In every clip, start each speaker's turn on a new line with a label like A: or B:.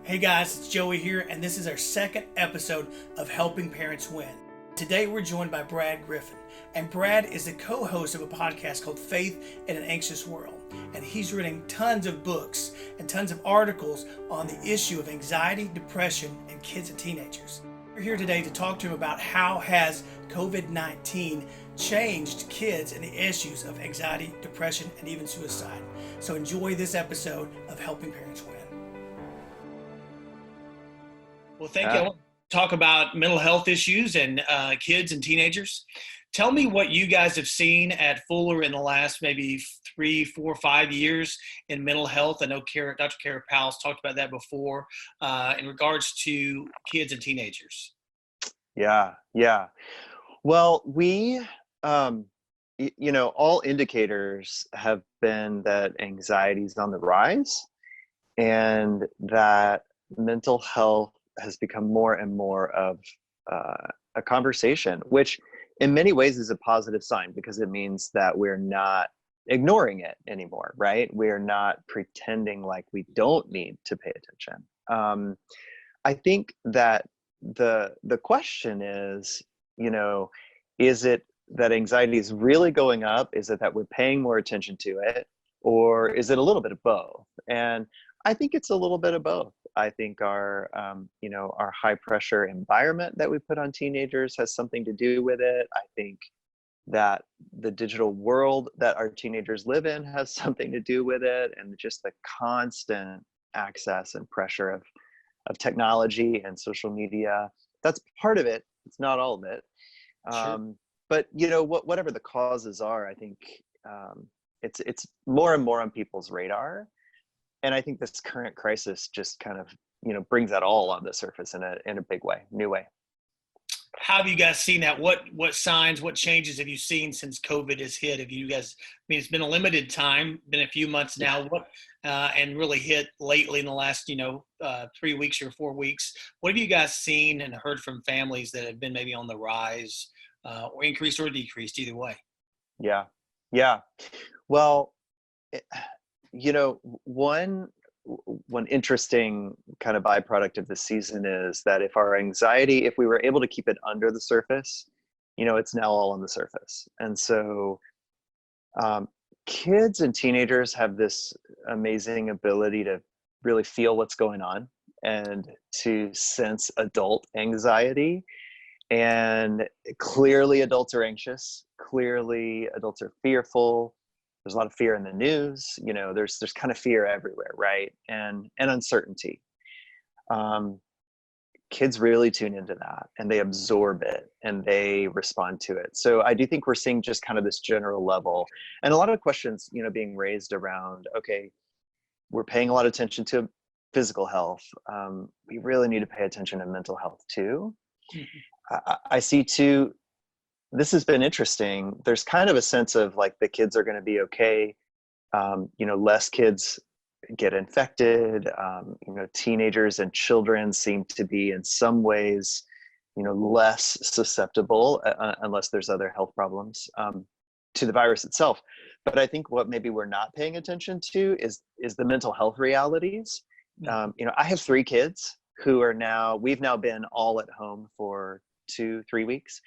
A: Hey guys, it's Joey here, and this is our second episode of Helping Parents Win. Today we're joined by Brad Griffin, and Brad is the co-host of a podcast called Faith in an Anxious World, and he's written tons of books and tons of articles on the issue of anxiety, depression, and kids and teenagers. We're here today to talk to him about how has COVID-19 changed kids and the issues of anxiety, depression, and even suicide. So enjoy this episode of Helping Parents Win. Well, thank you. I want to talk about mental health issues and kids and teenagers. Tell me what you guys have seen at Fuller in the last maybe 3, 4, 5 years in mental health. I know Dr. Kara Powell's talked about that before in regards to kids and teenagers.
B: Yeah. Well, all indicators have been that anxiety is on the rise and that mental health has become more and more of a conversation, which in many ways is a positive sign because it means that we're not ignoring it anymore, right? We're not pretending like we don't need to pay attention. I think that the question is, is it that anxiety is really going up? Is it that we're paying more attention to it? Or is it a little bit of both? And I think it's a little bit of both. I think our high pressure environment that we put on teenagers has something to do with it. I think that the digital world that our teenagers live in has something to do with it. And just the constant access and pressure of technology and social media, that's part of it. It's not all of it.
A: Sure.
B: But whatever the causes are, I think it's more and more on people's radar. And I think this current crisis just kind of, brings that all on the surface in a big way, new way.
A: How have you guys seen that? What signs, what changes have you seen since COVID has hit? Have you guys, it's been a limited time, been a few months now, and really hit lately in the last, 3 weeks or 4 weeks. What have you guys seen and heard from families that have been maybe on the rise or increased or decreased, either way?
B: Yeah. Well, one interesting kind of byproduct of this season is that if we were able to keep it under the surface, it's now all on the surface. And so kids and teenagers have this amazing ability to really feel what's going on and to sense adult anxiety. And clearly adults are anxious. Clearly adults are fearful. There's a lot of fear in the news. There's kind of fear everywhere, right? And uncertainty. Kids really tune into that and they absorb it and they respond to it. So I do think we're seeing just kind of this general level and a lot of questions, being raised around, okay, we're paying a lot of attention to physical health. We really need to pay attention to mental health too. Mm-hmm. I see too, this has been interesting. There's kind of a sense of like the kids are going to be okay. Less kids get infected. Teenagers and children seem to be in some ways, less susceptible unless there's other health problems to the virus itself. But I think what maybe we're not paying attention to is the mental health realities. I have 3 kids who we've now been all at home for 2-3 weeks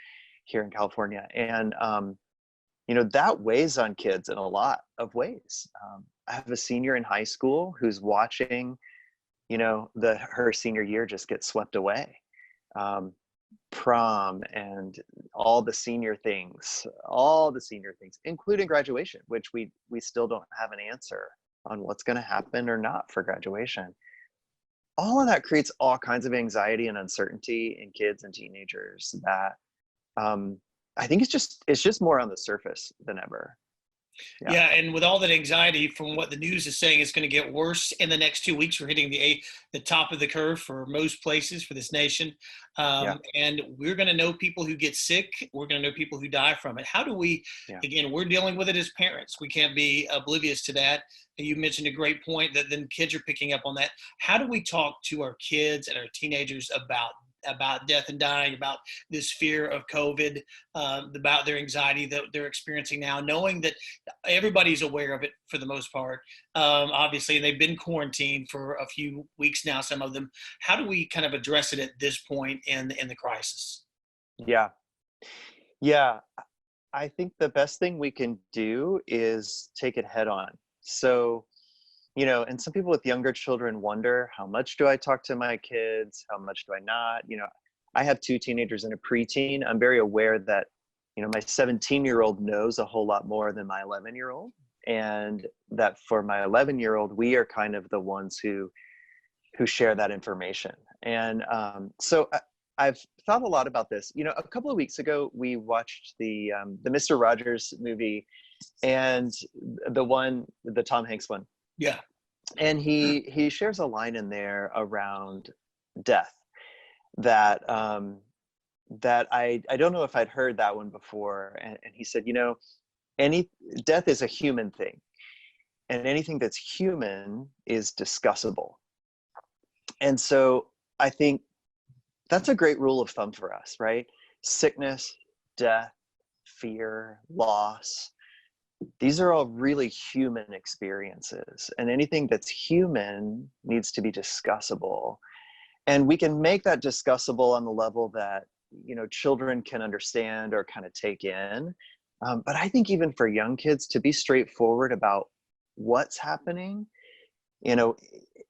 B: here in California. And, that weighs on kids in a lot of ways. I have a senior in high school who's watching, her senior year just get swept away. Prom and all the senior things, including graduation, which we still don't have an answer on what's going to happen or not for graduation. All of that creates all kinds of anxiety and uncertainty in kids and teenagers that, I think it's just more on the surface than ever.
A: Yeah, and with all that anxiety, from what the news is saying, it's going to get worse in the next 2 weeks. We're hitting the top of the curve for most places for this nation, and we're going to know people who get sick. We're going to know people who die from it. How do we? Again, we're dealing with it as parents. We can't be oblivious to that. And you mentioned a great point that then kids are picking up on that. How do we talk to our kids and our teenagers about about death and dying, about this fear of COVID, about their anxiety that they're experiencing now, knowing that everybody's aware of it for the most part. Obviously, they've been quarantined for a few weeks now, some of them. How do we kind of address it at this point in the crisis?
B: Yeah. Yeah. I think the best thing we can do is take it head on. So, and some people with younger children wonder, how much do I talk to my kids? How much do I not? I have two teenagers and a preteen. I'm very aware that, my 17-year-old knows a whole lot more than my 11-year-old. And that for my 11-year-old, we are kind of the ones who share that information. And so I've thought a lot about this. A couple of weeks ago, we watched the Mr. Rogers movie, and the Tom Hanks one.
A: Yeah.
B: And he shares a line in there around death that that I don't know if I'd heard that one before. And he said, any death is a human thing, and anything that's human is discussable. And so I think that's a great rule of thumb for us, right? Sickness, death, fear, loss. These are all really human experiences, and anything that's human needs to be discussable. And we can make that discussable on the level that, children can understand or kind of take in. But I think even for young kids, to be straightforward about what's happening, and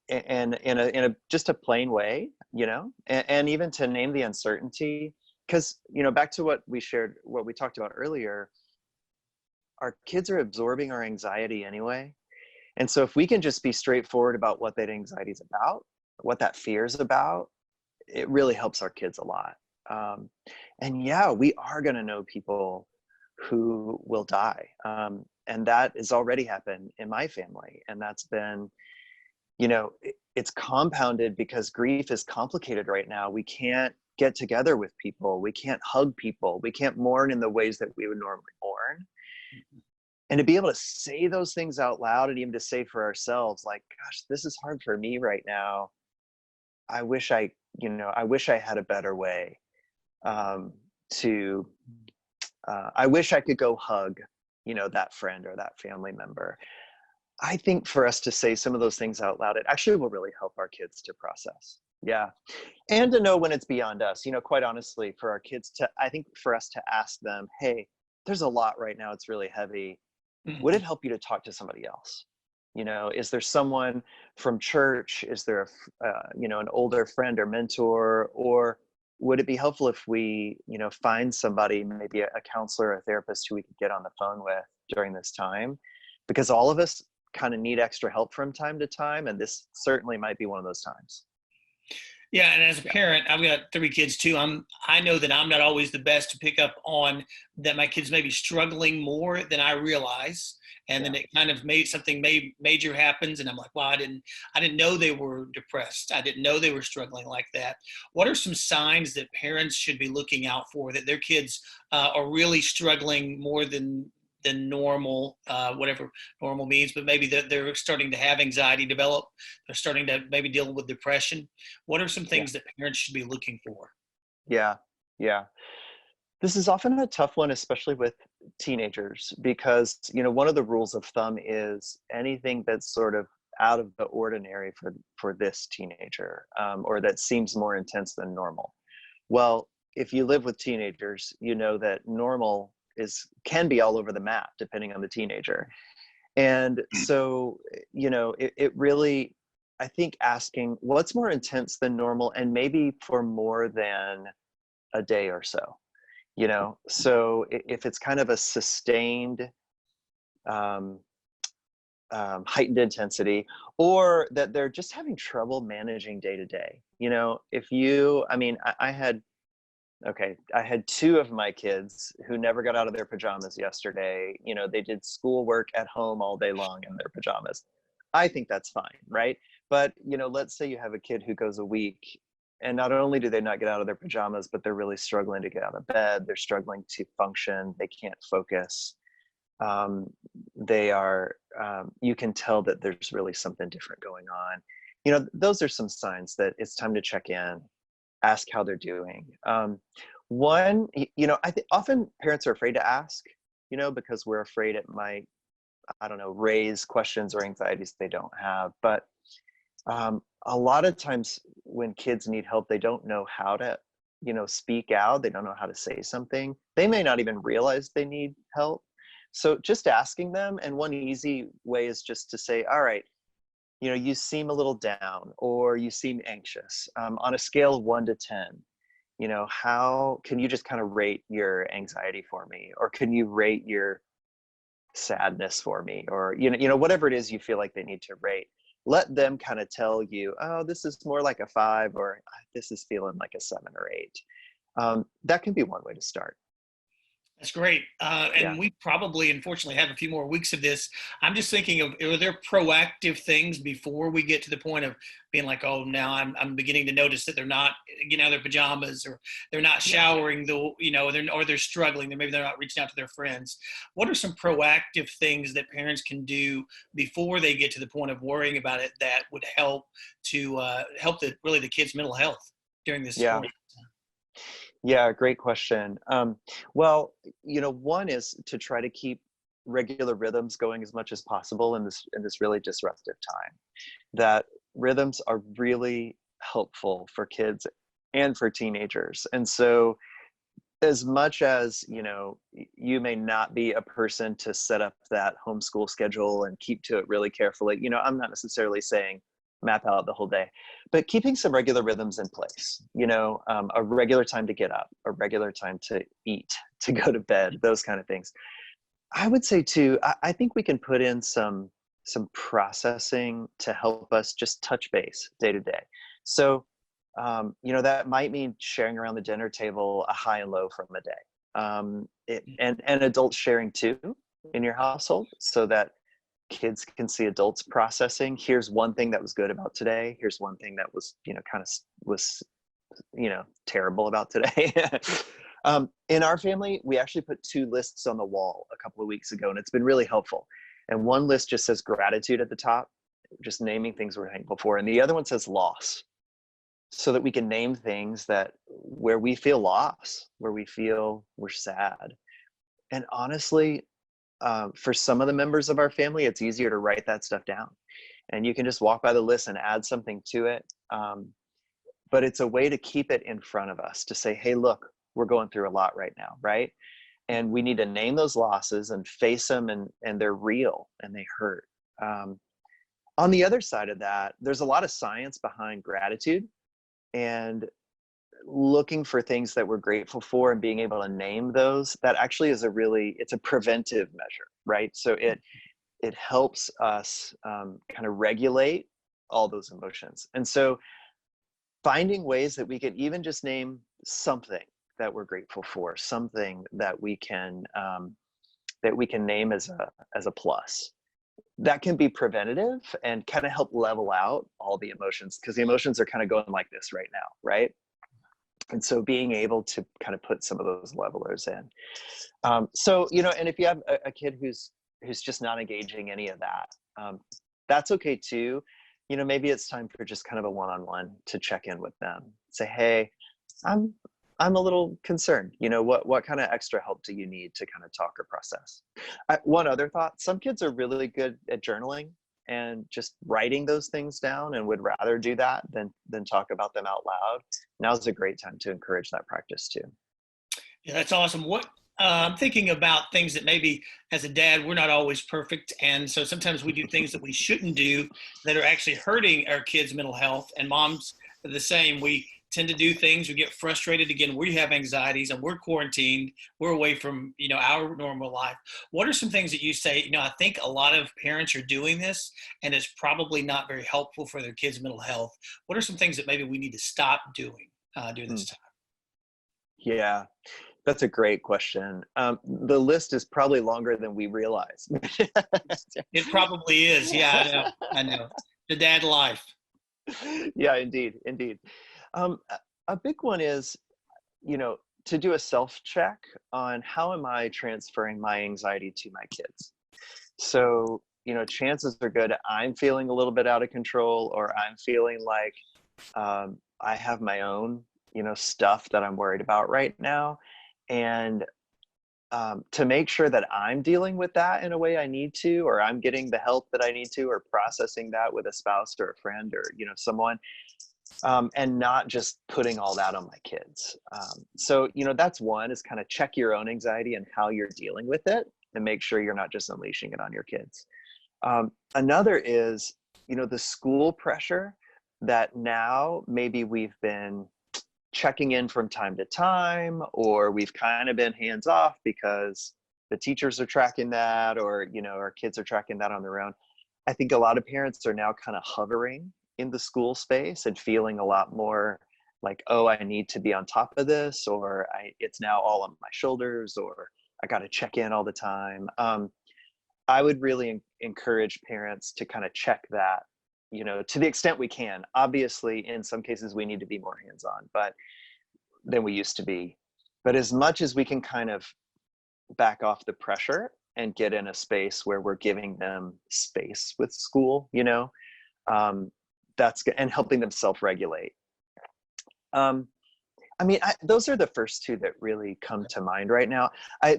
B: in a just a plain way, and even to name the uncertainty, because, back to what we talked about earlier, our kids are absorbing our anxiety anyway. And so if we can just be straightforward about what that anxiety is about, what that fear is about, it really helps our kids a lot. And yeah, we are going to know people who will die. And that has already happened in my family. And that's been, it's compounded because grief is complicated right now. We can't get together with people. We can't hug people. We can't mourn in the ways that we would normally mourn. And to be able to say those things out loud, and even to say for ourselves, like, gosh, this is hard for me right now. I wish I had a better way to, I wish I could go hug, that friend or that family member. I think for us to say some of those things out loud, it actually will really help our kids to process. Yeah. And to know when it's beyond us, quite honestly, for our kids I think for us to ask them, hey, there's a lot right now. It's really heavy. Would it help you to talk to somebody else? Is there someone from church? Is there an older friend or mentor? Or would it be helpful if we, find somebody, maybe a counselor, a therapist who we could get on the phone with during this time? Because all of us kind of need extra help from time to time. And this certainly might be one of those times.
A: Yeah, and as a parent, I've got 3 kids too. I know that I'm not always the best to pick up on that my kids may be struggling more than I realize, and then it kind of something major happens, and I'm like, wow, I didn't know they were depressed. I didn't know they were struggling like that. What are some signs that parents should be looking out for that their kids are really struggling more than normal, whatever normal means, but maybe they're starting to have anxiety develop, they're starting to maybe deal with depression? What are some things that parents should be looking for?
B: Yeah. This is often a tough one, especially with teenagers, because, one of the rules of thumb is anything that's sort of out of the ordinary for this teenager, or that seems more intense than normal. Well, if you live with teenagers, you know that normal can be all over the map depending on the teenager. And so, it really, I think, asking what's more intense than normal, and maybe for more than a day or so, so if it's kind of a sustained, heightened intensity, or that they're just having trouble managing day to day. I had 2 of my kids who never got out of their pajamas yesterday. They did schoolwork at home all day long in their pajamas. I think that's fine, right? But, let's say you have a kid who goes a week, and not only do they not get out of their pajamas, but they're really struggling to get out of bed. They're struggling to function. They can't focus. They are, you can tell that there's really something different going on. Those are some signs that it's time to check in. ask how they're doing. One, I think often parents are afraid to ask, because we're afraid it might, I don't know, raise questions or anxieties they don't have. But a lot of times when kids need help, they don't know how to, speak out. They don't know how to say something. They may not even realize they need help. So just asking them, and one easy way is just to say, all right, you seem a little down, or you seem anxious, on a scale of 1 to 10. How can you just kind of rate your anxiety for me, or can you rate your sadness for me, or whatever it is you feel like they need to rate. Let them kind of tell you, oh, this is more like a 5, or this is feeling like a 7 or 8. That can be one way to start.
A: That's great.
B: Yeah.
A: And we probably, unfortunately, have a few more weeks of this. I'm just thinking of, are there proactive things before we get to the point of being like, oh, now I'm beginning to notice that they're not getting out of their pajamas, or they're not showering, or they're struggling. Maybe they're not reaching out to their friends. What are some proactive things that parents can do before they get to the point of worrying about it that would help to help the kids' mental health during this
B: Yeah.
A: quarantine?
B: Yeah, great question. Well, one is to try to keep regular rhythms going as much as possible in this really disruptive time. That rhythms are really helpful for kids and for teenagers. And so, as much as you may not be a person to set up that homeschool schedule and keep to it really carefully, I'm not necessarily saying map out the whole day, but keeping some regular rhythms in place, a regular time to get up, a regular time to eat, to go to bed, those kind of things. I would say too, I think we can put in some processing to help us just touch base day to day. So that might mean sharing around the dinner table a high and low from a day, and adults sharing too in your household, so that kids can see adults processing. Here's one thing that was good about today. Here's one thing that was, kind of was, terrible about today. In our family, we actually put 2 lists on the wall a couple of weeks ago, and it's been really helpful. And one list just says gratitude at the top, just naming things we're thankful for. And the other one says loss, so that we can name things where we feel loss, where we feel we're sad. And honestly, for some of the members of our family, it's easier to write that stuff down, and you can just walk by the list and add something to it. But it's a way to keep it in front of us, to say, hey, look, we're going through a lot right now, right? And we need to name those losses and face them, and they're real and they hurt. On the other side of that, there's a lot of science behind gratitude, and looking for things that we're grateful for and being able to name those. That actually is it's a preventive measure, right? So it helps us kind of regulate all those emotions. And so finding ways that we can even just name something that we're grateful for, something that we can name as a plus, that can be preventative and kind of help level out all the emotions, because the emotions are kind of going like this right now, right? And so being able to kind of put some of those levelers in. So, and if you have a kid who's just not engaging any of that, that's okay too. Maybe it's time for just kind of a one-on-one to check in with them. Say, hey, I'm a little concerned. What kind of extra help do you need to kind of talk or process? One other thought: some kids are really good at journaling and just writing those things down, and would rather do that than talk about them out loud. Now's a great time to encourage that practice too.
A: Yeah, that's awesome. I'm thinking about things that maybe as a dad, we're not always perfect. And so sometimes we do things that we shouldn't do that are actually hurting our kids' mental health. And moms are the same. We tend to do things, we get frustrated. Again, we have anxieties and we're quarantined. We're away from, our normal life. What are some things that you say, I think a lot of parents are doing this and it's probably not very helpful for their kids' mental health. What are some things that maybe we need to stop doing during this time?
B: Yeah. That's a great question. The list is probably longer than we realize.
A: It probably is. Yeah, I know. The dad life.
B: Yeah, indeed. A big one is, to do a self-check on how am I transferring my anxiety to my kids. So, chances are good I'm feeling a little bit out of control, or I'm feeling like I have my own stuff that I'm worried about right now. And to make sure that I'm dealing with that in a way I need to, or I'm getting the help that I need to, or processing that with a spouse or a friend or, someone, and not just putting all that on my kids. So, that's one, is kind of check your own anxiety and how you're dealing with it and make sure you're not just unleashing it on your kids. Another is, the school pressure that now maybe we've been checking in from time to time, or we've kind of been hands off because the teachers are tracking that, or, our kids are tracking that on their own. I think a lot of parents are now kind of hovering in the school space and feeling a lot more like, oh, I need to be on top of this, or it's now all on my shoulders, or I got to check in all the time. I would really encourage parents to kind of check that, to the extent we can. Obviously, in some cases, we need to be more hands-on, than we used to be. But as much as we can kind of back off the pressure and get in a space where we're giving them space with school, that's good, and helping them self-regulate. Those are the first two that really come to mind right now.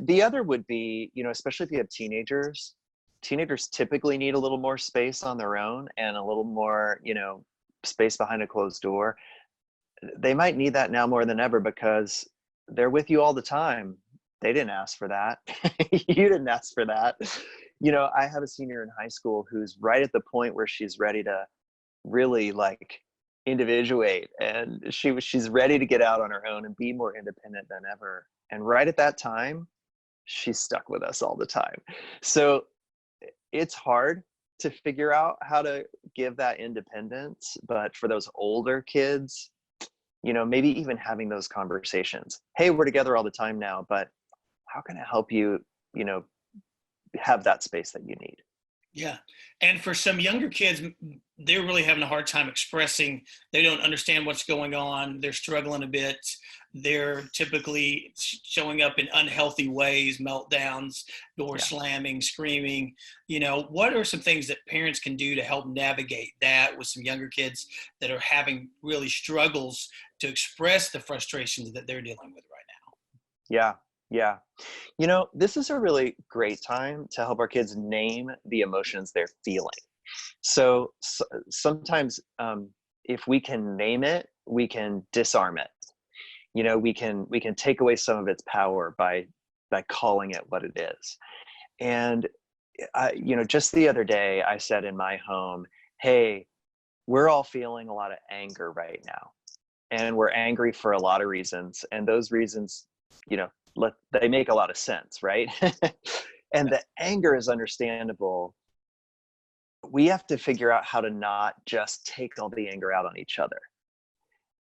B: The other would be, especially if you have teenagers typically need a little more space on their own and a little more, space behind a closed door. They might need that now more than ever because they're with you all the time. They didn't ask for that. You didn't ask for that. I have a senior in high school who's right at the point where she's ready to really individuate, and she's ready to get out on her own and be more independent than ever. And right at that time, she's stuck with us all the time. So it's hard to figure out how to give that independence. But for those older kids, maybe even having those conversations. Hey, we're together all the time now, but how can I help you, have that space that you need?
A: Yeah. And for some younger kids, they're really having a hard time expressing. They don't understand what's going on. They're struggling a bit. They're typically showing up in unhealthy ways, meltdowns, door slamming, screaming. What are some things that parents can do to help navigate that with some younger kids that are having really struggles to express the frustrations that they're dealing with right now?
B: Yeah. This is a really great time to help our kids name the emotions they're feeling. So sometimes if we can name it, we can disarm it. We can take away some of its power by calling it what it is. And just the other day I said in my home, hey, we're all feeling a lot of anger right now. And we're angry for a lot of reasons. And those reasons, they make a lot of sense, right? And the anger is understandable. We have to figure out how to not just take all the anger out on each other,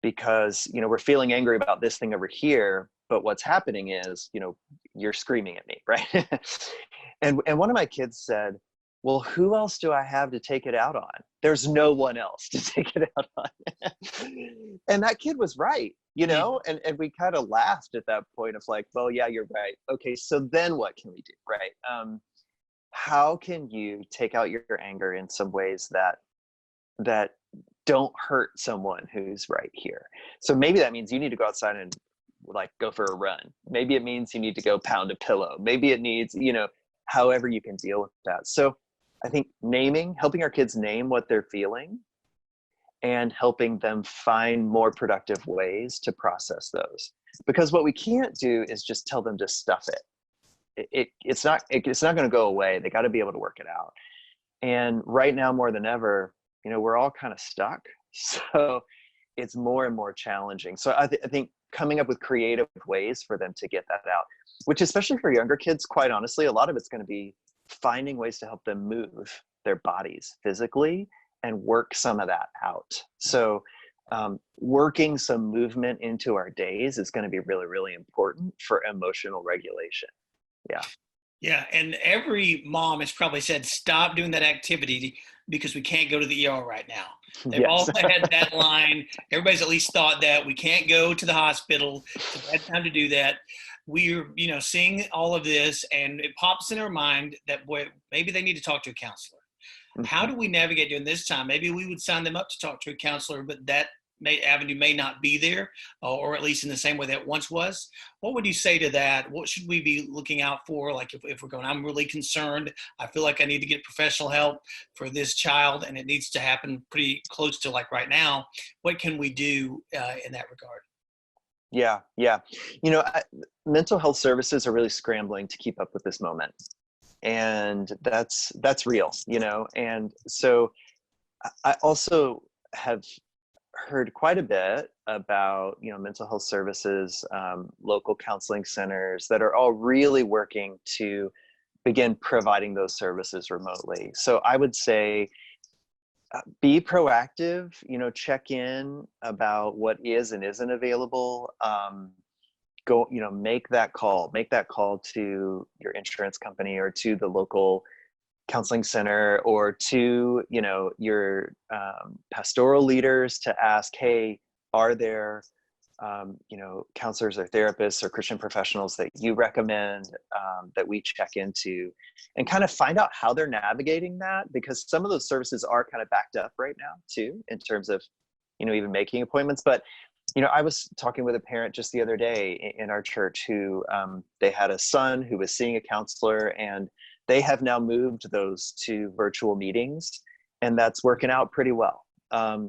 B: because we're feeling angry about this thing over here, but what's happening is you're screaming at me, right? and one of my kids said, well, who else do I have to take it out on? There's no one else to take it out on. And that kid was right, and we kind of laughed at that point of like, well, yeah, you're right. Okay, so then what can we do, right? How can you take out your anger in some ways that don't hurt someone who's right here? So maybe that means you need to go outside and go for a run. Maybe it means you need to go pound a pillow. Maybe it needs, however you can deal with that. So I think helping our kids name what they're feeling and helping them find more productive ways to process those. Because what we can't do is just tell them to stuff it. It's not going to go away. They got to be able to work it out. And right now, more than ever, we're all kind of stuck. So it's more and more challenging. So I think coming up with creative ways for them to get that out, which especially for younger kids, quite honestly, a lot of it's going to be finding ways to help them move their bodies physically and work some of that out. So working some movement into our days is going to be really, really important for emotional regulation. Yeah.
A: Yeah. And every mom has probably said, stop doing that activity because we can't go to the ER right now. They've all had that line. Everybody's at least thought that we can't go to the hospital. It's a bad time to do that. We're, seeing all of this, and it pops in our mind that, boy, maybe they need to talk to a counselor. Mm-hmm. How do we navigate during this time? Maybe we would sign them up to talk to a counselor, but that avenue may not be there, or at least in the same way that it once was. What would you say to that? What should we be looking out for? Like if we're going, I'm really concerned. I feel like I need to get professional help for this child, and it needs to happen pretty close to like right now. What can we do in that regard?
B: Yeah, yeah. Mental health services are really scrambling to keep up with this moment, and that's real. And so I also have heard quite a bit about mental health services, local counseling centers that are all really working to begin providing those services remotely. So I would say be proactive, check in about what is and isn't available. Go, make that call to your insurance company or to the local counseling center, or to your pastoral leaders to ask, hey, are there counselors or therapists or Christian professionals that you recommend, that we check into, and kind of find out how they're navigating that, because some of those services are kind of backed up right now too, in terms of even making appointments. But I was talking with a parent just the other day in our church who they had a son who was seeing a counselor, and they have now moved those to virtual meetings, and that's working out pretty well.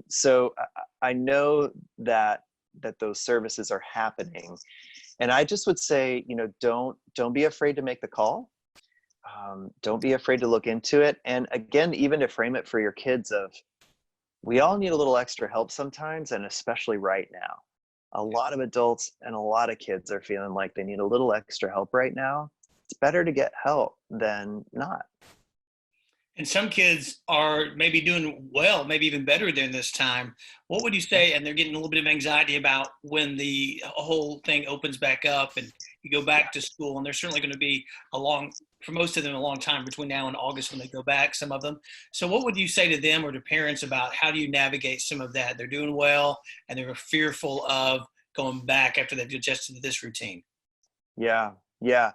B: So I know that those services are happening, and I just would say, don't be afraid to make the call. Don't be afraid to look into it, and again, even to frame it for your kids of, we all need a little extra help sometimes, and especially right now. A lot of adults and a lot of kids are feeling like they need a little extra help right now. It's better to get help than not.
A: And some kids are maybe doing well, maybe even better during this time. What would you say? And they're getting a little bit of anxiety about when the whole thing opens back up and you go back to school. And there's certainly going to be for most of them, a long time between now and August when they go back, some of them. So what would you say to them or to parents about how do you navigate some of that? They're doing well and they're fearful of going back after they've adjusted to this routine.
B: Yeah. Yeah.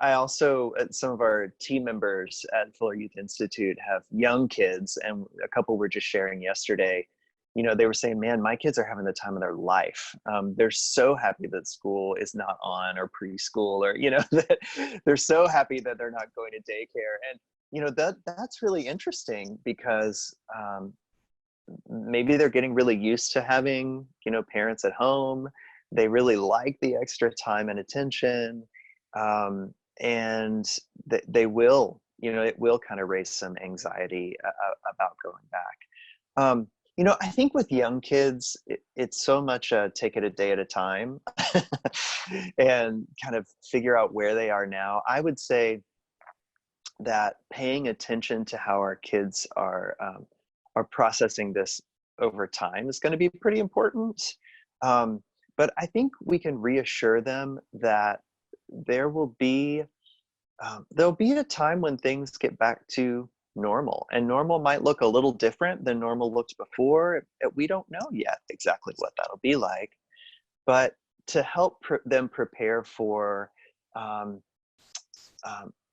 B: I also, some of our team members at Fuller Youth Institute have young kids, and a couple were just sharing yesterday. They were saying, man, my kids are having the time of their life. They're so happy that school is not on, or preschool, or, that they're so happy that they're not going to daycare. And, that's really interesting because maybe they're getting really used to having, parents at home. They really like the extra time and attention, and they will, it will kind of raise some anxiety about going back. I think with young kids, it's so much take it a day at a time and kind of figure out where they are now. I would say that paying attention to how our kids are processing this over time is going to be pretty important. But I think we can reassure them that there'll be a time when things get back to normal, and normal might look a little different than normal looked before. We don't know yet exactly what that'll be like, but to help them prepare for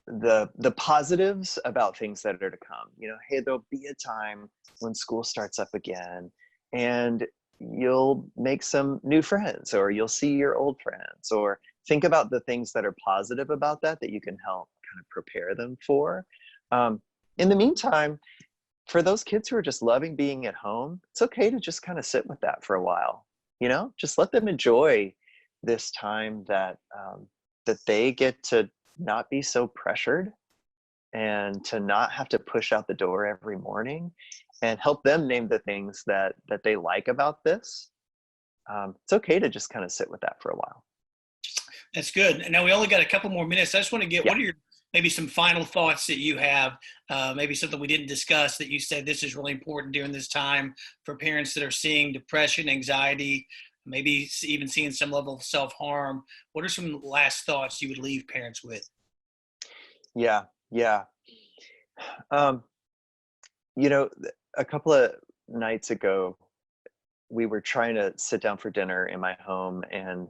B: the positives about things that are to come. Hey, there'll be a time when school starts up again, and you'll make some new friends, or you'll see your old friends, or think about the things that are positive about that you can help kind of prepare them for. In the meantime, for those kids who are just loving being at home, it's okay to just kind of sit with that for a while. Just let them enjoy this time that they get to not be so pressured, and to not have to push out the door every morning, and help them name the things that they like about this. It's okay to just kind of sit with that for a while.
A: That's good. And now we only got a couple more minutes. I just want to get, what are your, maybe some final thoughts that you have, maybe something we didn't discuss that you said this is really important during this time for parents that are seeing depression, anxiety, maybe even seeing some level of self-harm. What are some last thoughts you would leave parents with?
B: Yeah. A couple of nights ago, we were trying to sit down for dinner in my home, and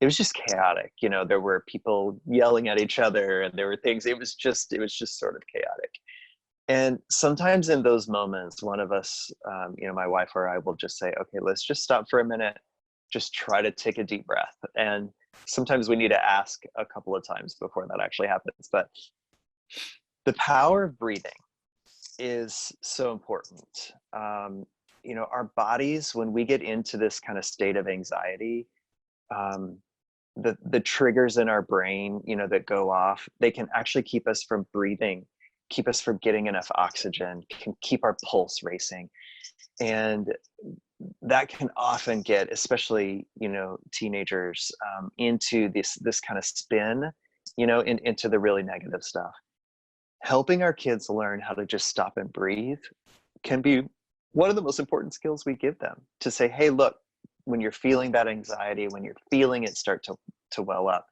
B: it was just chaotic. There were people yelling at each other, and there were things, it was just sort of chaotic. And sometimes in those moments, one of us, my wife or I will just say, okay, let's just stop for a minute. Just try to take a deep breath. And sometimes we need to ask a couple of times before that actually happens. But the power of breathing is so important. Our bodies, when we get into this kind of state of anxiety, the triggers in our brain, that go off, they can actually keep us from breathing, keep us from getting enough oxygen, can keep our pulse racing. And that can often get, especially, teenagers, into this kind of spin, into the really negative stuff. Helping our kids learn how to just stop and breathe can be one of the most important skills we give them, to say, hey, look, when you're feeling that anxiety, when you're feeling it start to well up,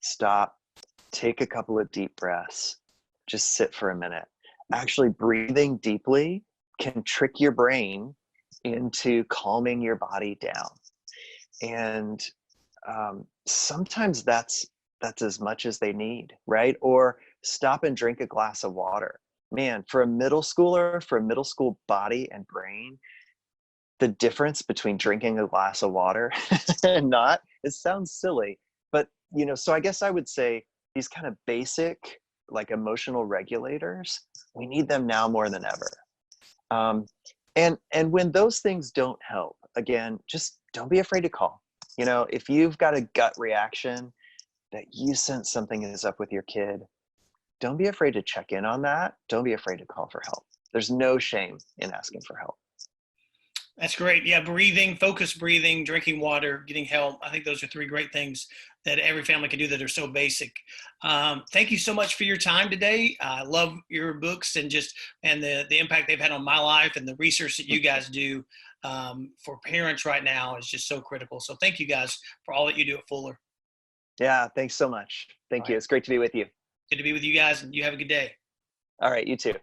B: stop, take a couple of deep breaths, just sit for a minute. Actually, breathing deeply can trick your brain into calming your body down. And sometimes that's as much as they need, right? Or stop and drink a glass of water. Man, for a middle schooler, for a middle school body and brain, the difference between drinking a glass of water and not, it sounds silly, but so I guess I would say these kind of basic, like, emotional regulators, we need them now more than ever. And when those things don't help, again, just don't be afraid to call. If you've got a gut reaction that you sense something is up with your kid, don't be afraid to check in on that. Don't be afraid to call for help. There's no shame in asking for help.
A: That's great. Yeah, breathing, focused breathing, drinking water, getting help. I think those are three great things that every family can do that are so basic. Thank you so much for your time today. I love your books and the impact they've had on my life, and the research that you guys do for parents right now is just so critical. So thank you guys for all that you do at Fuller.
B: Yeah, thanks so much. Thank you. It's great to be with you.
A: Good to be with you guys, and you have a good day.
B: All right, you too.